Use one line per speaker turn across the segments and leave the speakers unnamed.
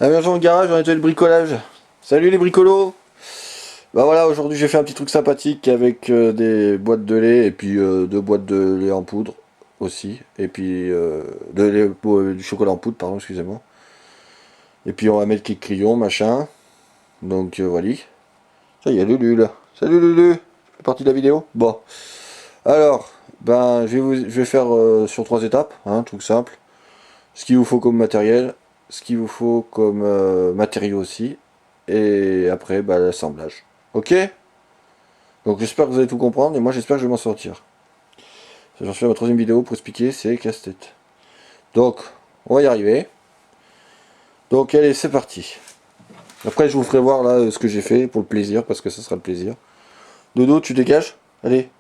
Ah, bienvenue dans le garage, on nettoie le bricolage. Salut les bricolos. Bah voilà, aujourd'hui j'ai fait un petit truc sympathique avec des boîtes de lait et puis deux boîtes de lait en poudre aussi. Et puis du chocolat en poudre, pardon, excusez-moi. Et puis on va mettre quelques crayons, machin. Donc voilà. Ça y est, Lulu là. Salut Lulu. Tu fais partie de la vidéo? Bon. Alors, ben je vais faire sur trois étapes, hein, truc simple. Ce qu'il vous faut comme matériel, ce qu'il vous faut comme matériaux aussi, et après bah, l'assemblage. Ok? Donc j'espère que vous allez tout comprendre, et moi j'espère que je vais m'en sortir. J'en fais ma troisième vidéo pour expliquer, c'est casse-tête. Donc, on va y arriver. Donc allez, c'est parti. Après je vous ferai voir là ce que j'ai fait pour le plaisir, parce que ça sera le plaisir. Dodo, tu dégages? Allez,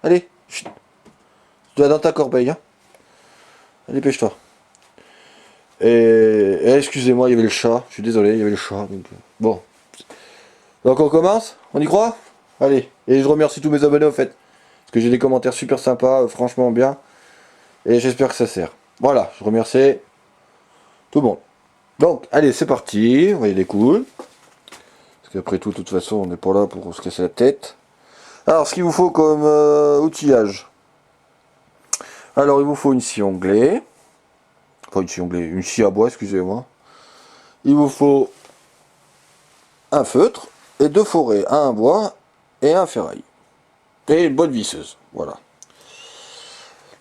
allez, chut. Tu dois dans ta corbeille, hein. Allez, pêche-toi. Excusez-moi, il y avait le chat, je suis désolé, il y avait le chat. Donc, bon. Donc on commence? On y croit? Allez. Et je remercie tous mes abonnés au fait. Parce que j'ai des commentaires super sympas, franchement bien. Et j'espère que ça sert. Voilà, je remercie tout le monde. Donc, allez, c'est parti. On va y aller cool. Parce qu'après tout, de toute façon, on n'est pas là pour se casser la tête. Alors, ce qu'il vous faut comme outillage. Alors, il vous faut une scie onglée. Enfin, une scie onglée, une scie à bois, excusez-moi. Il vous faut un feutre et deux forêts, un bois et un ferraille. Et une bonne visseuse, voilà.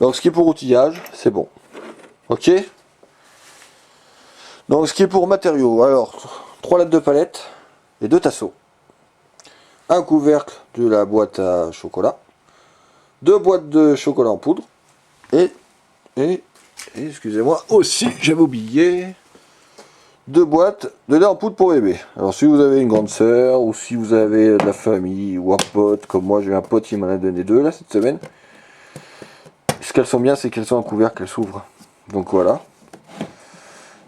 Donc ce qui est pour outillage, c'est bon. Ok. Donc ce qui est pour matériaux, alors 3 lattes de palette et 2 tasseaux. Un couvercle de la boîte à chocolat. 2 boîtes de chocolat en poudre. Et, et excusez-moi, aussi j'avais oublié 2 boîtes de lait en poudre pour bébé. Alors si vous avez une grande sœur ou si vous avez de la famille ou un pote, comme moi j'ai un pote qui m'en a donné 2 là cette semaine. Ce qu'elles sont bien, c'est qu'elles sont en couvercle, qu'elles s'ouvrent. Donc voilà.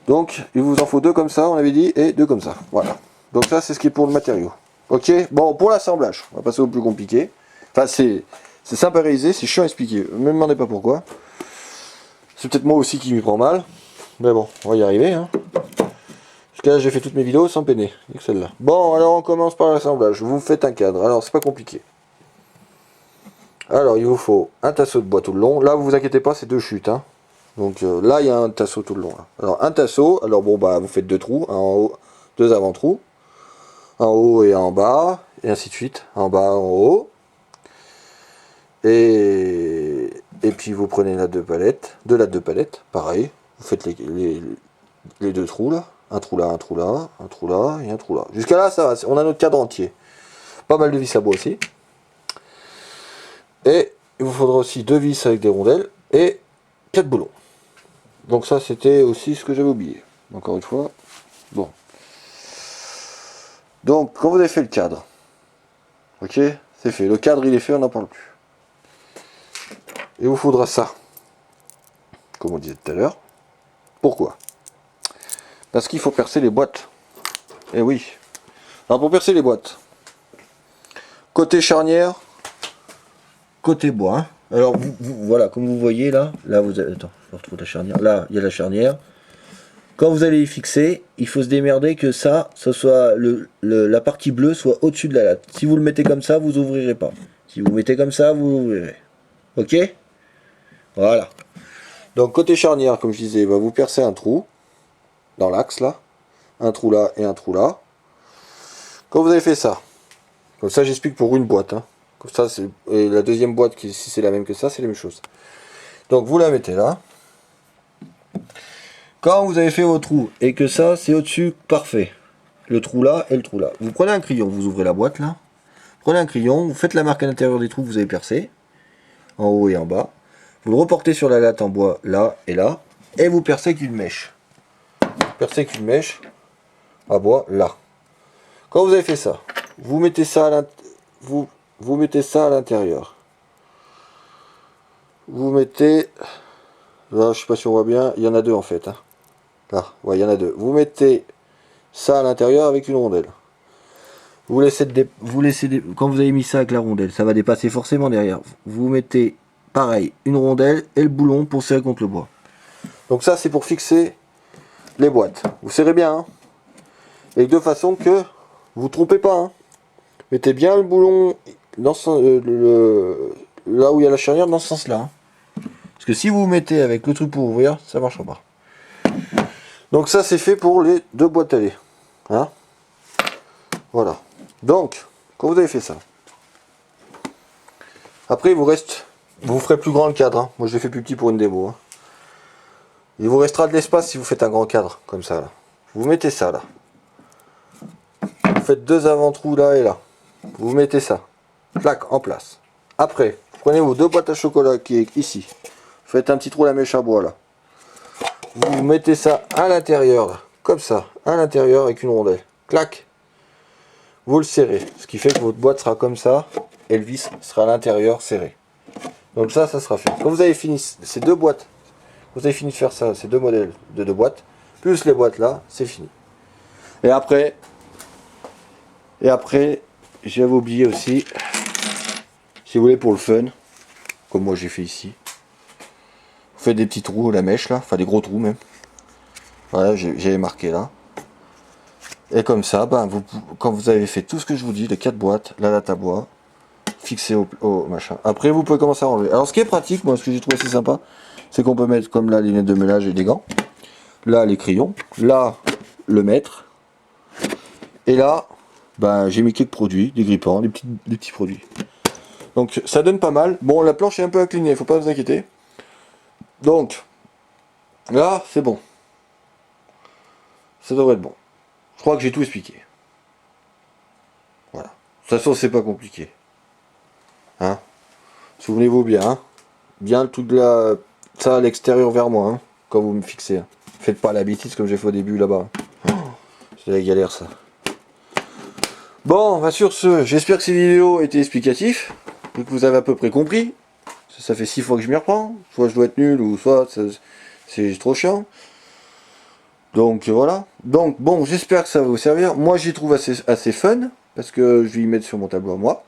Donc il vous en faut 2 comme ça, on avait dit, et 2 comme ça. Voilà. Donc ça c'est ce qui est pour le matériau. Ok. Bon, pour l'assemblage, on va passer au plus compliqué. Enfin c'est simple à réaliser, c'est chiant à expliquer. Ne me demandez pas pourquoi. C'est peut-être moi aussi qui m'y prend mal. Mais bon, on va y arriver. Hein. Jusqu'à là j'ai fait toutes mes vidéos sans peiner. Que celle-là. Bon, alors on commence par l'assemblage. Vous faites un cadre. Alors c'est pas compliqué. Alors il vous faut un tasseau de bois tout le long. Là vous vous inquiétez pas, c'est 2 chutes. Hein. Donc là il y a un tasseau tout le long. Là. Alors un tasseau, alors bon bah vous faites 2 trous, un en haut, 2 avant-trous, en haut et en bas, et ainsi de suite, en bas, en haut. Et puis vous prenez la 2 palettes, 2 lattes de palettes, pareil, vous faites les 2 trous là, un trou là, un trou là, un trou là et un trou là. Jusqu'à là ça va, on a notre cadre entier. Pas mal de vis à bois aussi. Et il vous faudra aussi 2 vis avec des rondelles et 4 boulons. Donc ça c'était aussi ce que j'avais oublié. Encore une fois, bon. Donc quand vous avez fait le cadre, ok, c'est fait. Le cadre il est fait, on n'en parle plus. Il vous faudra ça, comme on disait tout à l'heure. Pourquoi? Parce qu'il faut percer les boîtes. Eh oui. Alors pour percer les boîtes, côté charnière, côté bois. Hein. Alors voilà, comme vous voyez là, vous avez, attends, je retrouve la charnière. Là, il y a la charnière. Quand vous allez y fixer, il faut se démerder que ça soit la partie bleue soit au-dessus de la latte. Si vous le mettez comme ça, vous ouvrirez pas. Si vous mettez comme ça, vous ouvrirez. Ok? Voilà. Donc côté charnière, comme je disais, vous percez un trou dans l'axe là, un trou là et un trou là. Quand vous avez fait ça, comme ça j'explique pour une boîte. Hein. Comme ça, et la deuxième boîte, si c'est la même que ça, c'est la même chose. Donc vous la mettez là. Quand vous avez fait vos trous et que ça c'est au-dessus, parfait. Le trou là et le trou là. Vous prenez un crayon, vous ouvrez la boîte là. Prenez un crayon, vous faites la marque à l'intérieur des trous que vous avez percés, en haut et en bas. Vous le reportez sur la latte en bois là et là, et vous percez qu'une mèche. Percez qu'une mèche à bois là. Quand vous avez fait ça, vous mettez ça à vous mettez ça à l'intérieur. Vous mettez là, je sais pas si on voit bien, il y en a 2 en fait. Hein. Là, ouais, il y en a 2. Vous mettez ça à l'intérieur avec une rondelle. Vous laissez quand vous avez mis ça avec la rondelle, ça va dépasser forcément derrière. Vous mettez pareil, une rondelle et le boulon pour serrer contre le bois. Donc ça c'est pour fixer les boîtes. Vous serrez bien, hein. Et de façon que vous vous trompez pas. Hein. Mettez bien le boulon dans là où il y a la charnière dans ce sens-là. Hein. Parce que si vous mettez avec le truc pour ouvrir, ça marchera pas. Donc ça c'est fait pour les 2 boîtes à lait. Hein. Voilà. Donc, quand vous avez fait ça, après il vous reste, vous ferez plus grand le cadre. Hein. Moi je l'ai fait plus petit pour une démo. Hein. Il vous restera de l'espace si vous faites un grand cadre, comme ça là. Vous mettez ça là. Vous faites 2 avant-trous là et là. Vous mettez ça. Clac, en place. Après, vous prenez vos 2 boîtes à chocolat qui est ici. Vous faites un petit trou à la mèche à bois là. Vous mettez ça à l'intérieur là. Comme ça. À l'intérieur avec une rondelle. Clac. Vous le serrez. Ce qui fait que votre boîte sera comme ça. Et le vis sera à l'intérieur serré. Donc ça sera fait. Quand vous avez fini ces 2 boîtes, vous avez fini de faire ça, ces 2 modèles de 2 boîtes, plus les boîtes là, c'est fini. Et après, j'avais oublié aussi, si vous voulez pour le fun, comme moi j'ai fait ici, vous faites des petits trous à la mèche là, enfin des gros trous même. Voilà, j'avais marqué là. Et comme ça, ben, quand vous avez fait tout ce que je vous dis, les 4 boîtes, la latte à bois, fixée au machin. Après vous pouvez commencer à enlever. Alors ce qui est pratique, moi ce que j'ai trouvé assez sympa, c'est qu'on peut mettre comme là les lunettes de ménage et des gants. Là les crayons. Là le mètre. Et là, ben, j'ai mis quelques produits, des grippants, des petits produits. Donc ça donne pas mal. Bon, la planche est un peu inclinée, faut pas vous inquiéter. Donc, là, c'est bon. Ça devrait être bon. Je crois que j'ai tout expliqué. Voilà. De toute façon, c'est pas compliqué. Hein. Souvenez-vous bien. Hein. Bien le truc de la... ça à l'extérieur vers moi, hein, quand vous me fixez. Hein. Faites pas la bêtise comme j'ai fait au début là-bas. Oh, c'est la galère ça. Bon, bah sur ce, j'espère que ces vidéos étaient explicatifs, et que vous avez à peu près compris. Ça fait 6 fois que je m'y reprends, soit je dois être nul, ou soit c'est trop chiant. Donc voilà. Donc bon, j'espère que ça va vous servir. Moi j'y trouve assez fun, parce que je vais y mettre sur mon tableau à moi.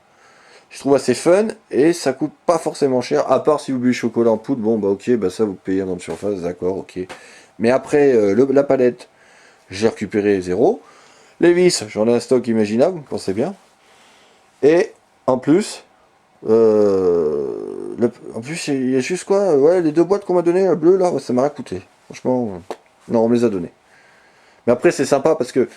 Je trouve assez fun, et ça coûte pas forcément cher, à part si vous buvez chocolat en poudre, bon bah ok, bah ça vous payez dans de surface, d'accord, ok. Mais après, la palette, j'ai récupéré 0. Les vis, j'en ai un stock imaginable, vous pensez bien. Et en plus, il y a juste quoi, ouais, les 2 boîtes qu'on m'a donné, la bleue là, ça m'a rien coûté. Franchement, non, on me les a données. Mais après, c'est sympa parce que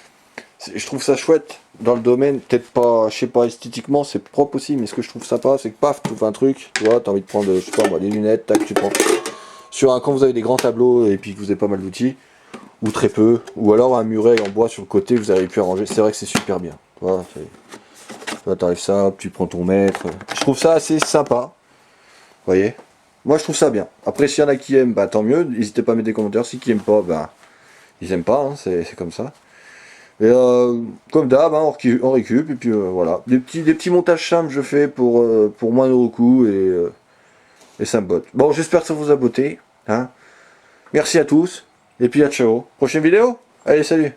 je trouve ça chouette dans le domaine, peut-être pas, je sais pas, esthétiquement, c'est propre aussi, mais ce que je trouve sympa, c'est que paf, tu fais un truc, tu vois, t'as envie de prendre, je sais pas moi, des lunettes, tac, tu prends. Quand vous avez des grands tableaux et puis que vous avez pas mal d'outils, ou très peu, ou alors un muret en bois sur le côté, vous avez pu arranger, c'est vrai que c'est super bien. Voilà, t'arrives ça, tu prends ton mètre. Je trouve ça assez sympa. Vous voyez. Moi je trouve ça bien. Après s'il y en a qui aiment, bah tant mieux, n'hésitez pas à mettre des commentaires. Si qui aiment pas, bah ils aiment pas, hein, c'est comme ça. Et comme d'hab, hein, on récup, et puis voilà. Des petits montages simples je fais pour moins de recours et ça me botte. Bon, j'espère que ça vous a botté. Hein. Merci à tous, et puis à ciao. Prochaine vidéo. Allez, salut.